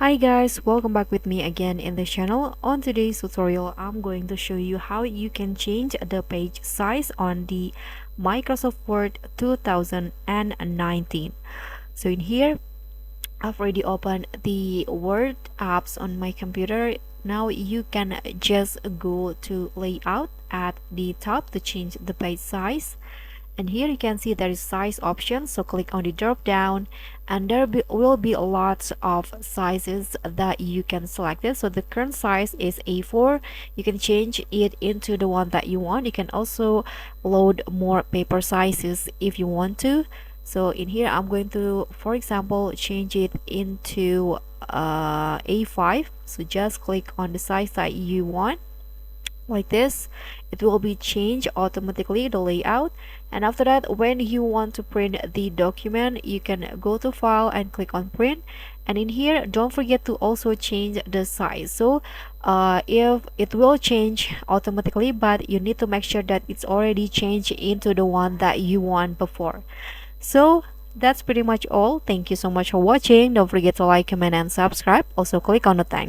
Hi guys, welcome back with me again in the channel. On today's tutorial, I'm going to show you how you can change the page size on the Microsoft Word 2019. So in here, I've already opened the Word apps on my computer. Now you can just go to layout at the top to change the page size. And here you can see there is size option, so click on the drop down and there will be lots of sizes that you can select it. So the current size is A4. You can change it into the one that you want. You can also load more paper sizes if you want to. So in here I'm going to, for example, change it into A5. So just click on the size that you want. Like this, it will be changed automatically, the layout. And after that, when you want to print the document, you can go to file and click on print. And in here, don't forget to also change the size. So if it will change automatically, but you need to make sure that it's already changed into the one that you want before. So that's pretty much all. Thank you so much for watching. Don't forget to like, comment, and subscribe. Also click on the thank